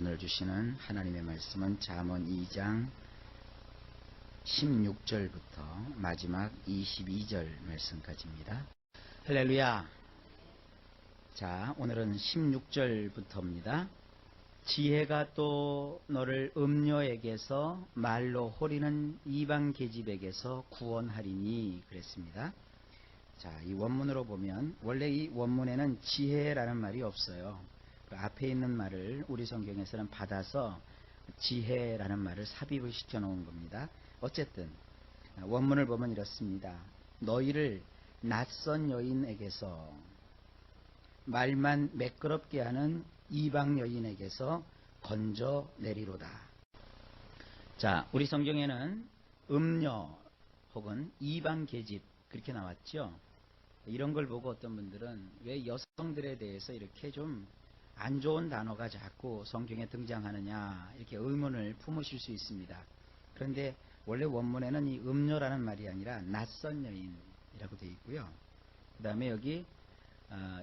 오늘 주시는 하나님의 말씀은 잠언 2장 16절부터 마지막 22절 말씀까지입니다. 할렐루야. 자, 오늘은 16절부터입니다. 지혜가 또 너를 음녀에게서 말로 호리는 이방 계집에게서 구원하리니 그랬습니다. 자, 이 원문으로 보면 원래 이 원문에는 지혜라는 말이 없어요. 그 앞에 있는 말을 우리 성경에서는 받아서 지혜라는 말을 삽입을 시켜 놓은 겁니다. 어쨌든 원문을 보면 이렇습니다. 너희를 낯선 여인에게서 말만 매끄럽게 하는 이방 여인에게서 건져내리로다. 자, 우리 성경에는 음녀 혹은 이방 계집 그렇게 나왔죠. 이런 걸 보고 어떤 분들은 왜 여성들에 대해서 이렇게 좀 안 좋은 단어가 자꾸 성경에 등장하느냐 이렇게 의문을 품으실 수 있습니다. 그런데 원래 원문에는 이 음녀라는 말이 아니라 낯선 여인이라고 되어 있고요. 그 다음에 여기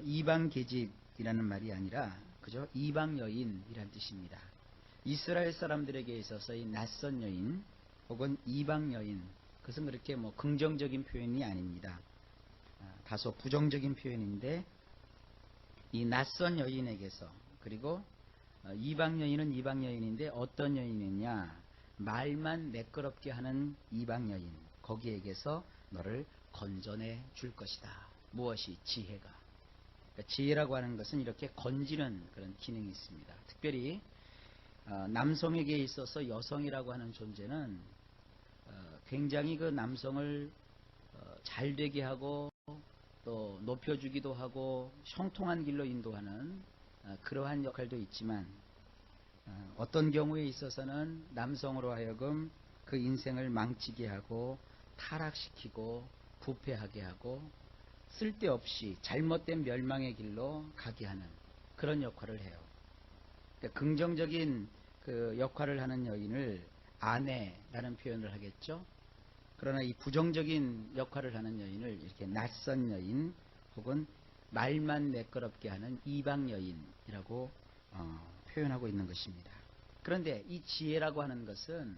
이방 계집이라는 말이 아니라 그죠? 이방 여인이란 뜻입니다. 이스라엘 사람들에게 있어서 이 낯선 여인 혹은 이방 여인, 그것은 그렇게 뭐 긍정적인 표현이 아닙니다. 다소 부정적인 표현인데, 이 낯선 여인에게서, 그리고 이방 여인은 이방 여인인데 어떤 여인이냐, 말만 매끄럽게 하는 이방 여인, 거기에게서 너를 건져내 줄 것이다. 무엇이? 지혜가. 그러니까 지혜라고 하는 것은 이렇게 건지는 그런 기능이 있습니다. 특별히 남성에게 있어서 여성이라고 하는 존재는 굉장히 그 남성을 잘 되게 하고 또 높여주기도 하고 형통한 길로 인도하는 그러한 역할도 있지만, 어떤 경우에 있어서는 남성으로 하여금 그 인생을 망치게 하고 타락시키고 부패하게 하고 쓸데없이 잘못된 멸망의 길로 가게 하는 그런 역할을 해요. 그러니까 긍정적인 그 역할을 하는 여인을 아내라는 표현을 하겠죠. 그러나 이 부정적인 역할을 하는 여인을 이렇게 낯선 여인 혹은 말만 매끄럽게 하는 이방 여인이라고 표현하고 있는 것입니다. 그런데 이 지혜라고 하는 것은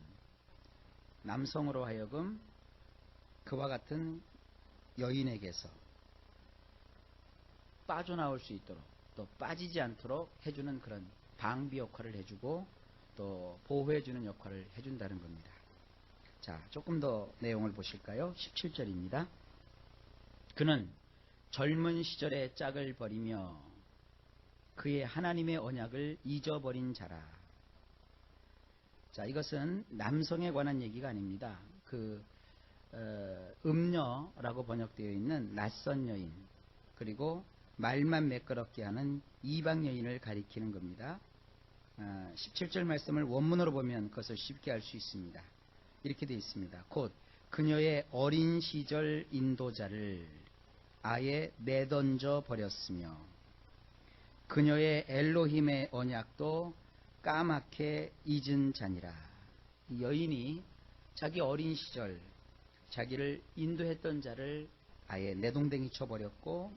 남성으로 하여금 그와 같은 여인에게서 빠져나올 수 있도록 또 빠지지 않도록 해주는 그런 방비 역할을 해주고 또 보호해주는 역할을 해준다는 겁니다. 자, 조금 더 내용을 보실까요? 17절입니다. 그는 젊은 시절의 짝을 버리며 그의 하나님의 언약을 잊어버린 자라. 자, 이것은 남성에 관한 얘기가 아닙니다. 음녀라고 번역되어 있는 낯선 여인, 그리고 말만 매끄럽게 하는 이방 여인을 가리키는 겁니다. 17절 말씀을 원문으로 보면 그것을 쉽게 알 수 있습니다. 이렇게 되어 있습니다. 곧 그녀의 어린 시절 인도자를 아예 내던져 버렸으며 그녀의 엘로힘의 언약도 까맣게 잊은 자니라. 이 여인이 자기 어린 시절 자기를 인도했던 자를 아예 내동댕이 쳐버렸고,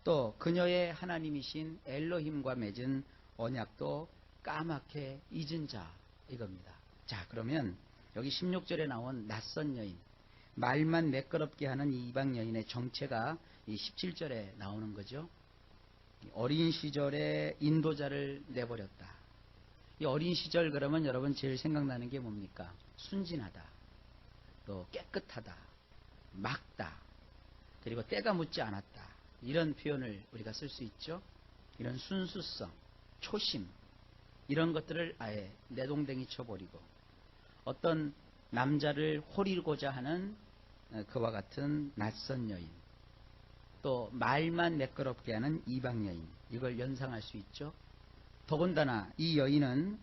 또 그녀의 하나님이신 엘로힘과 맺은 언약도 까맣게 잊은 자, 이겁니다. 자, 그러면 여기 16절에 나온 낯선 여인, 말만 매끄럽게 하는 이 이방 여인의 정체가 이 17절에 나오는 거죠. 어린 시절에 인도자를 내버렸다. 이 어린 시절 그러면 여러분 제일 생각나는 게 뭡니까? 순진하다, 또 깨끗하다, 맑다, 그리고 때가 묻지 않았다, 이런 표현을 우리가 쓸 수 있죠. 이런 순수성, 초심, 이런 것들을 아예 내동댕이 쳐버리고 어떤 남자를 호리고자 하는 그와 같은 낯선 여인, 또 말만 매끄럽게 하는 이방 여인, 이걸 연상할 수 있죠. 더군다나 이 여인은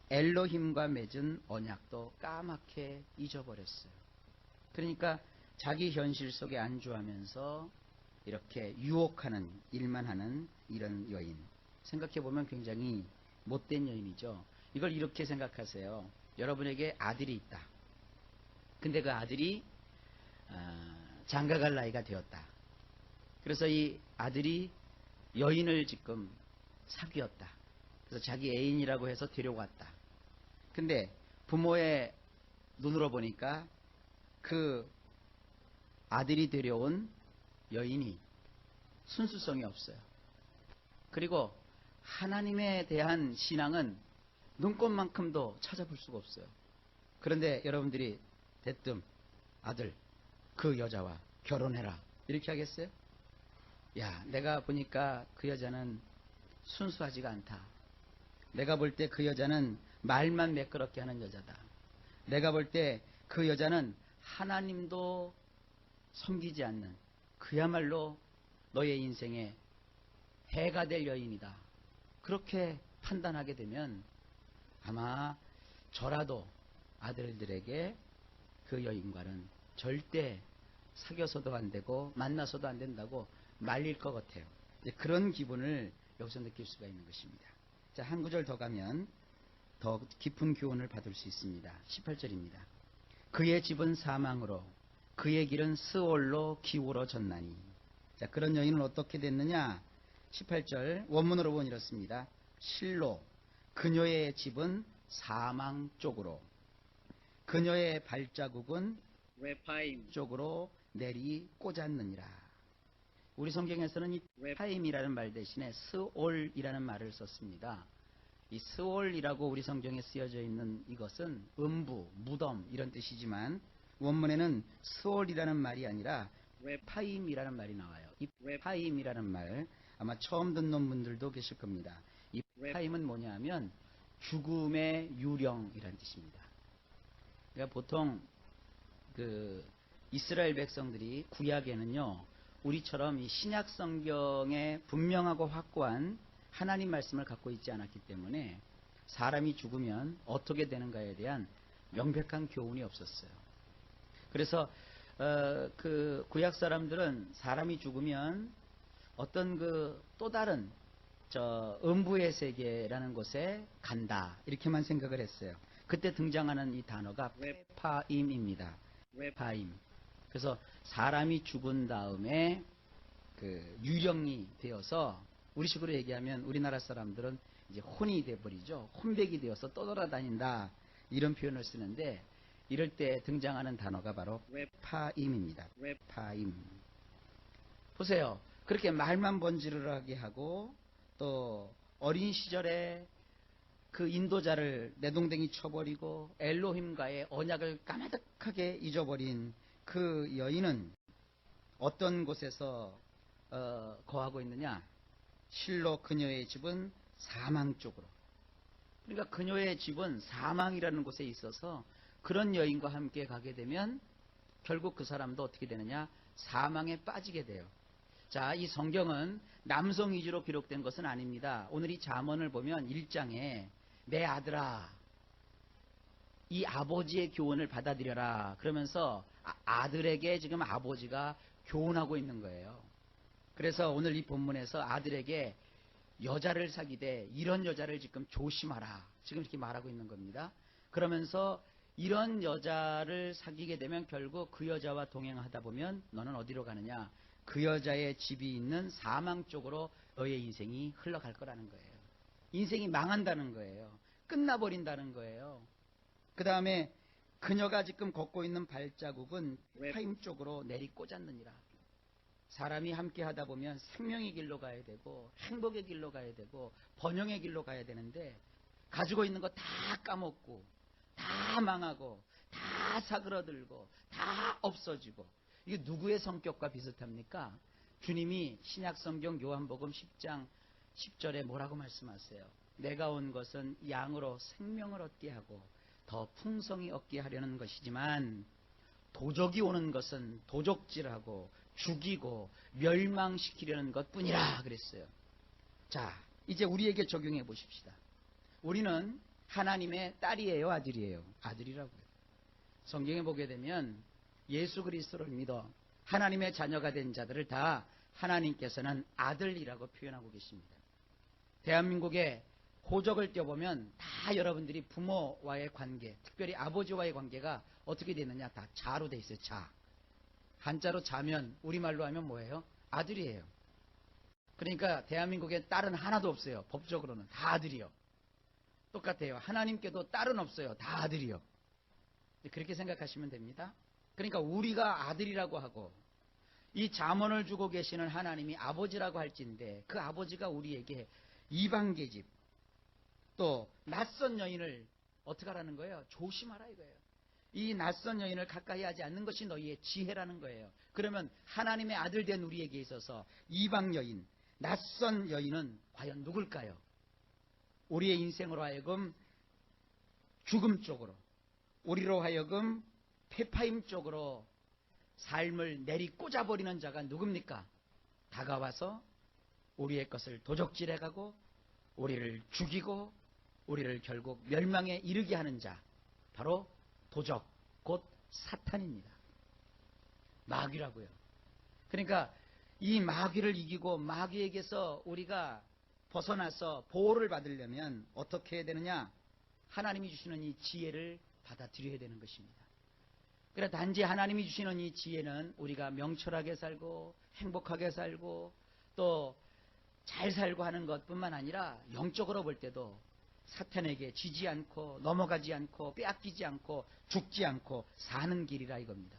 엘로힘과 맺은 언약도 까맣게 잊어버렸어요. 그러니까 자기 현실 속에 안주하면서 이렇게 유혹하는 일만 하는 이런 여인, 생각해보면 굉장히 못된 여인이죠. 이걸 이렇게 생각하세요. 여러분에게 아들이 있다. 근데 그 아들이 장가갈 나이가 되었다. 그래서 이 아들이 여인을 지금 사귀었다. 그래서 자기 애인이라고 해서 데려왔다. 근데 부모의 눈으로 보니까 그 아들이 데려온 여인이 순수성이 없어요. 그리고 하나님에 대한 신앙은 눈꽃만큼도 찾아볼 수가 없어요. 그런데 여러분들이 대뜸 아들, 그 여자와 결혼해라 이렇게 하겠어요? 야, 내가 보니까 그 여자는 순수하지가 않다. 내가 볼 때 그 여자는 말만 매끄럽게 하는 여자다. 내가 볼 때 그 여자는 하나님도 섬기지 않는 그야말로 너의 인생에 해가 될 여인이다. 그렇게 판단하게 되면 아마 저라도 아들들에게 그 여인과는 절대 사귀어서도 안 되고 만나서도 안 된다고 말릴 것 같아요. 그런 기분을 여기서 느낄 수가 있는 것입니다. 자, 한 구절 더 가면 더 깊은 교훈을 받을 수 있습니다. 18절입니다. 그의 집은 사망으로 그의 길은 스올로 기울어졌나니. 자, 그런 여인은 어떻게 됐느냐? 18절 원문으로 보면 이렇습니다. 실로 그녀의 집은 사망 쪽으로, 그녀의 발자국은 레파임 쪽으로 내리 꽂았느니라. 우리 성경에서는 이 레파임이라는 말 대신에 스올이라는 말을 썼습니다. 이 스올이라고 우리 성경에 쓰여져 있는 이것은 음부, 무덤 이런 뜻이지만 원문에는 스올이라는 말이 아니라 레파임이라는 말이 나와요. 이 레파임이라는 말 아마 처음 듣는 분들도 계실 겁니다. 이 레파임은 뭐냐 하면 죽음의 유령이라는 뜻입니다. 그러니까 보통 그 이스라엘 백성들이 구약에는요, 우리처럼 이 신약 성경에 분명하고 확고한 하나님 말씀을 갖고 있지 않았기 때문에 사람이 죽으면 어떻게 되는가에 대한 명백한 교훈이 없었어요. 그래서 그 구약 사람들은 사람이 죽으면 어떤 그 또 다른 음부의 세계라는 곳에 간다 이렇게만 생각을 했어요. 그때 등장하는 이 단어가 레파임입니다. 레파임. 그래서 사람이 죽은 다음에 그 유령이 되어서 우리식으로 얘기하면 우리나라 사람들은 이제 혼이 돼버리죠. 혼백이 되어서 떠돌아다닌다 이런 표현을 쓰는데 이럴 때 등장하는 단어가 바로 레파임입니다. 레파임. 보세요. 그렇게 말만 번지르르하게 하고 또 어린 시절에 그 인도자를 내동댕이 쳐버리고 엘로힘과의 언약을 까마득하게 잊어버린 그 여인은 어떤 곳에서 거하고 있느냐? 실로 그녀의 집은 사망 쪽으로. 그러니까 그녀의 집은 사망이라는 곳에 있어서 그런 여인과 함께 가게 되면 결국 그 사람도 어떻게 되느냐? 사망에 빠지게 돼요. 자, 이 성경은 남성 위주로 기록된 것은 아닙니다. 오늘 이 잠언을 보면 1장에 내 아들아, 이 아버지의 교훈을 받아들여라. 그러면서 아들에게 지금 아버지가 교훈하고 있는 거예요. 그래서 오늘 이 본문에서 아들에게 여자를 사귀되 이런 여자를 지금 조심하라. 지금 이렇게 말하고 있는 겁니다. 그러면서 이런 여자를 사귀게 되면 결국 그 여자와 동행하다 보면 너는 어디로 가느냐? 그 여자의 집이 있는 사망 쪽으로 너의 인생이 흘러갈 거라는 거예요. 인생이 망한다는 거예요. 끝나버린다는 거예요. 그 다음에 그녀가 지금 걷고 있는 발자국은 타임 쪽으로 내리 꽂았느니라. 사람이 함께 하다 보면 생명의 길로 가야 되고 행복의 길로 가야 되고 번영의 길로 가야 되는데 가지고 있는 거 다 까먹고 다 망하고 다 사그러들고 다 없어지고 이게 누구의 성격과 비슷합니까? 주님이 신약성경 요한복음 10장 10절에 뭐라고 말씀하세요? 내가 온 것은 양으로 생명을 얻게 하고 더 풍성히 얻게 하려는 것이지만 도적이 오는 것은 도적질하고 죽이고 멸망시키려는 것뿐이라 그랬어요. 자, 이제 우리에게 적용해 보십시다. 우리는 하나님의 딸이에요, 아들이에요? 아들이라고요. 성경에 보게 되면 예수 그리스도를 믿어 하나님의 자녀가 된 자들을 다 하나님께서는 아들이라고 표현하고 계십니다. 대한민국의 호적을 떼어보면 다 여러분들이 부모와의 관계, 특별히 아버지와의 관계가 어떻게 되느냐? 다 자로 돼 있어요. 자. 한자로 자면 우리말로 하면 뭐예요? 아들이에요. 그러니까 대한민국에 딸은 하나도 없어요. 법적으로는 다 아들이요. 똑같아요. 하나님께도 딸은 없어요. 다 아들이요. 그렇게 생각하시면 됩니다. 그러니까 우리가 아들이라고 하고 이 잠언을 주고 계시는 하나님이 아버지라고 할진데 그 아버지가 우리에게 이방 계집 또 낯선 여인을 어떻게 하라는 거예요? 조심하라 이거예요. 이 낯선 여인을 가까이 하지 않는 것이 너희의 지혜라는 거예요. 그러면 하나님의 아들 된 우리에게 있어서 이방 여인, 낯선 여인은 과연 누굴까요? 우리의 인생으로 하여금 죽음 쪽으로, 우리로 하여금 폐파임 쪽으로 삶을 내리 꽂아버리는 자가 누굽니까? 다가와서 우리의 것을 도적질해가고 우리를 죽이고 우리를 결국 멸망에 이르게 하는 자, 바로 도적, 곧 사탄입니다. 마귀라고요. 그러니까 이 마귀를 이기고 마귀에게서 우리가 벗어나서 보호를 받으려면 어떻게 해야 되느냐? 하나님이 주시는 이 지혜를 받아들여야 되는 것입니다. 그래 단지 하나님이 주시는 이 지혜는 우리가 명철하게 살고 행복하게 살고 또 잘 살고 하는 것뿐만 아니라 영적으로 볼 때도 사탄에게 지지 않고 넘어가지 않고 빼앗기지 않고 죽지 않고 사는 길이라 이겁니다.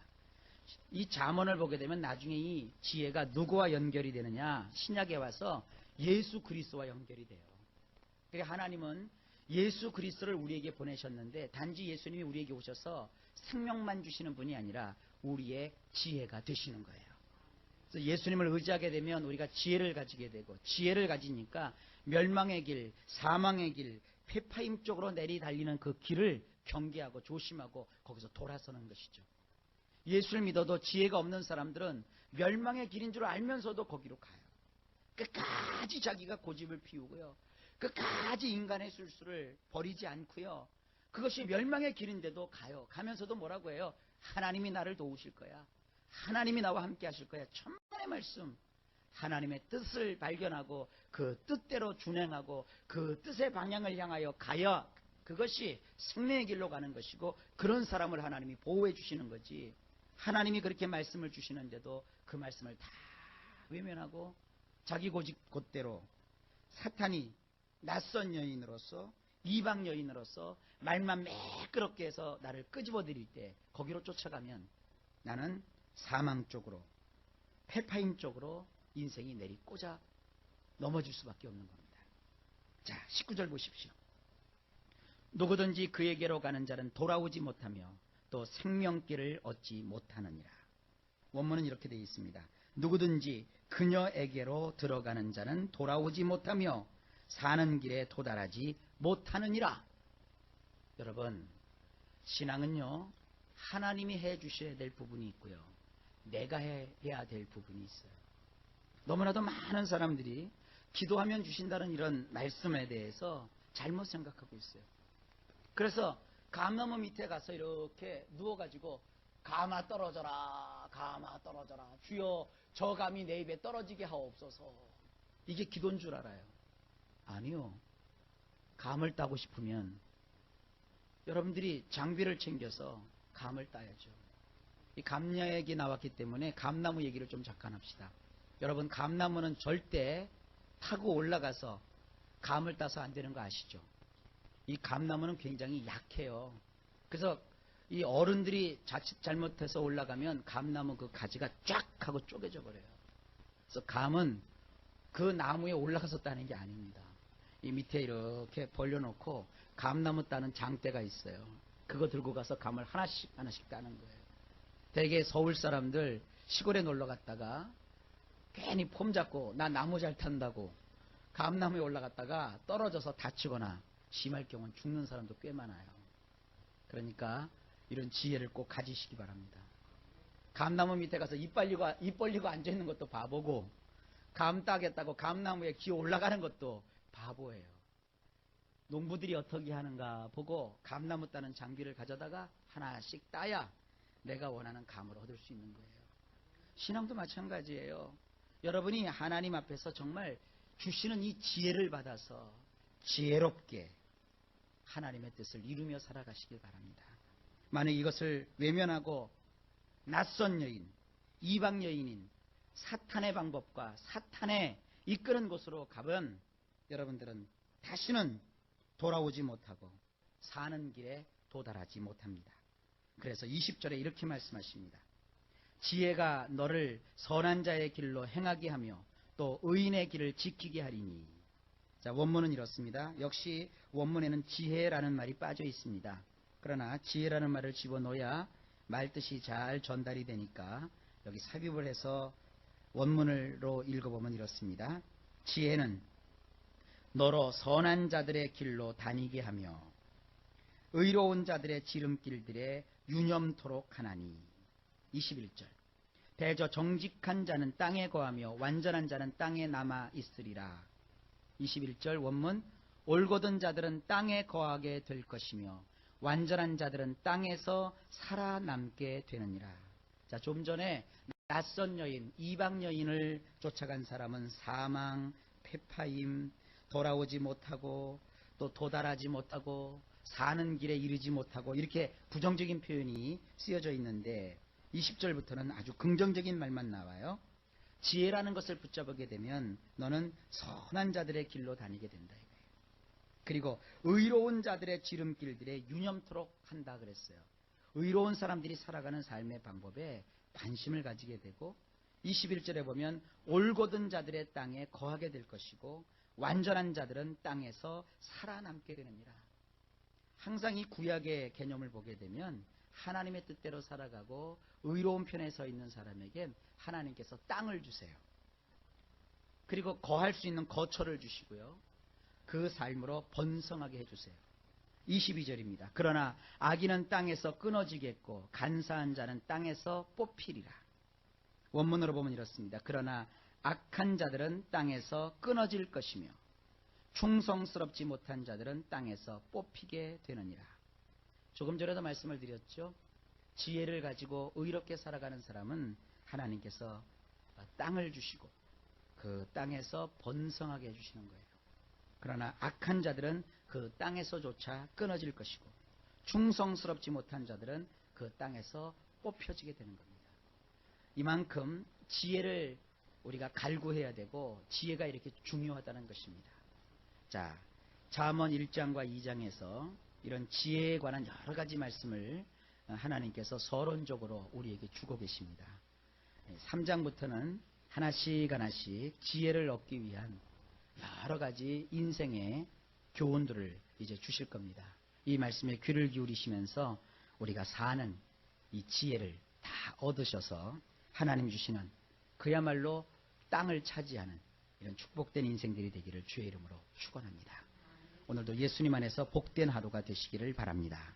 이 잠언을 보게 되면 나중에 이 지혜가 누구와 연결이 되느냐? 신약에 와서 예수 그리스도와 연결이 돼요. 그러니까 하나님은 예수 그리스도를 우리에게 보내셨는데 단지 예수님이 우리에게 오셔서 생명만 주시는 분이 아니라 우리의 지혜가 되시는 거예요. 그래서 예수님을 의지하게 되면 우리가 지혜를 가지게 되고 지혜를 가지니까 멸망의 길, 사망의 길, 폐파임 쪽으로 내리달리는 그 길을 경계하고 조심하고 거기서 돌아서는 것이죠. 예수를 믿어도 지혜가 없는 사람들은 멸망의 길인 줄 알면서도 거기로 가요. 끝까지 자기가 고집을 피우고요. 끝까지 인간의 술수를 버리지 않고요. 그것이 멸망의 길인데도 가요. 가면서도 뭐라고 해요? 하나님이 나를 도우실 거야. 하나님이 나와 함께 하실 거야. 천만의 말씀. 하나님의 뜻을 발견하고 그 뜻대로 준행하고 그 뜻의 방향을 향하여 가야 그것이 생명의 길로 가는 것이고 그런 사람을 하나님이 보호해 주시는 거지. 하나님이 그렇게 말씀을 주시는데도 그 말씀을 다 외면하고 자기 고집 곧대로 사탄이 낯선 여인으로서 이방 여인으로서 말만 매끄럽게 해서 나를 끄집어들일 때 거기로 쫓아가면 나는 사망 쪽으로 폐파임 쪽으로 인생이 내리 꽂아 넘어질 수밖에 없는 겁니다. 자, 19절 보십시오. 누구든지 그에게로 가는 자는 돌아오지 못하며 또 생명길을 얻지 못하느니라. 원문은 이렇게 되어 있습니다. 누구든지 그녀에게로 들어가는 자는 돌아오지 못하며 사는 길에 도달하지 못하느니라. 여러분, 신앙은요, 하나님이 해 주셔야 될 부분이 있고요. 내가 해야 될 부분이 있어요. 너무나도 많은 사람들이 기도하면 주신다는 이런 말씀에 대해서 잘못 생각하고 있어요. 그래서 감나무 밑에 가서 이렇게 누워가지고 감아 떨어져라, 감아 떨어져라. 주여 저 감이 내 입에 떨어지게 하옵소서. 이게 기도인 줄 알아요. 아니요. 감을 따고 싶으면 여러분들이 장비를 챙겨서 감을 따야죠. 이 감 얘기 나왔기 때문에 감나무 얘기를 좀 잠깐 합시다. 여러분, 감나무는 절대 타고 올라가서 감을 따서 안 되는 거 아시죠? 이 감나무는 굉장히 약해요. 그래서 이 어른들이 자칫 잘못해서 올라가면 감나무 그 가지가 쫙 하고 쪼개져 버려요. 그래서 감은 그 나무에 올라가서 따는 게 아닙니다. 이 밑에 이렇게 벌려놓고 감나무 따는 장대가 있어요. 그거 들고 가서 감을 하나씩 하나씩 따는 거예요. 대개 서울 사람들 시골에 놀러 갔다가 괜히 폼 잡고 나 나무 잘 탄다고 감나무에 올라갔다가 떨어져서 다치거나 심할 경우는 죽는 사람도 꽤 많아요. 그러니까 이런 지혜를 꼭 가지시기 바랍니다. 감나무 밑에 가서 입 벌리고 앉아있는 것도 바보고 감 따겠다고 감나무에 기어 올라가는 것도 바보예요. 농부들이 어떻게 하는가 보고 감나무 따는 장비를 가져다가 하나씩 따야 내가 원하는 감을 얻을 수 있는 거예요. 신앙도 마찬가지예요. 여러분이 하나님 앞에서 정말 주시는 이 지혜를 받아서 지혜롭게 하나님의 뜻을 이루며 살아가시길 바랍니다. 만약 이것을 외면하고 낯선 여인, 이방 여인인 사탄의 방법과 사탄의 이끄는 곳으로 가면 여러분들은 다시는 돌아오지 못하고 사는 길에 도달하지 못합니다. 그래서 20절에 이렇게 말씀하십니다. 지혜가 너를 선한 자의 길로 행하게 하며 또 의인의 길을 지키게 하리니. 자, 원문은 이렇습니다. 역시 원문에는 지혜라는 말이 빠져 있습니다. 그러나 지혜라는 말을 집어넣어야 말뜻이 잘 전달이 되니까 여기 삽입을 해서 원문으로 읽어보면 이렇습니다. 지혜는 너로 선한 자들의 길로 다니게 하며 의로운 자들의 지름길들에 유념토록 하나니. 21절. 대저 정직한 자는 땅에 거하며 완전한 자는 땅에 남아 있으리라. 21절 원문. 올곧은 자들은 땅에 거하게 될 것이며 완전한 자들은 땅에서 살아남게 되느니라. 자, 좀 전에 낯선 여인, 이방 여인을 쫓아간 사람은 사망, 폐파임, 돌아오지 못하고 또 도달하지 못하고 사는 길에 이르지 못하고 이렇게 부정적인 표현이 쓰여져 있는데 20절부터는 아주 긍정적인 말만 나와요. 지혜라는 것을 붙잡게 되면 너는 선한 자들의 길로 다니게 된다 이거예요. 그리고 의로운 자들의 지름길들에 유념토록 한다 그랬어요. 의로운 사람들이 살아가는 삶의 방법에 관심을 가지게 되고 21절에 보면 올곧은 자들의 땅에 거하게 될 것이고 완전한 자들은 땅에서 살아남게 되느니라. 항상 이 구약의 개념을 보게 되면 하나님의 뜻대로 살아가고 의로운 편에 서 있는 사람에겐 하나님께서 땅을 주세요. 그리고 거할 수 있는 거처를 주시고요. 그 삶으로 번성하게 해주세요. 22절입니다. 그러나 악인은 땅에서 끊어지겠고 간사한 자는 땅에서 뽑히리라. 원문으로 보면 이렇습니다. 그러나 악한 자들은 땅에서 끊어질 것이며 충성스럽지 못한 자들은 땅에서 뽑히게 되느니라. 조금 전에도 말씀을 드렸죠. 지혜를 가지고 의롭게 살아가는 사람은 하나님께서 땅을 주시고 그 땅에서 번성하게 해주시는 거예요. 그러나 악한 자들은 그 땅에서조차 끊어질 것이고 충성스럽지 못한 자들은 그 땅에서 뽑혀지게 되는 겁니다. 이만큼 지혜를 우리가 갈구해야 되고 지혜가 이렇게 중요하다는 것입니다. 자, 잠언 1장과 2장에서 이런 지혜에 관한 여러 가지 말씀을 하나님께서 서론적으로 우리에게 주고 계십니다. 3장부터는 하나씩 하나씩 지혜를 얻기 위한 여러 가지 인생의 교훈들을 이제 주실 겁니다. 이 말씀에 귀를 기울이시면서 우리가 사는 이 지혜를 다 얻으셔서 하나님 주시는 그야말로 땅을 차지하는 이런 축복된 인생들이 되기를 주의 이름으로 축원합니다. 오늘도 예수님 안에서 복된 하루가 되시기를 바랍니다.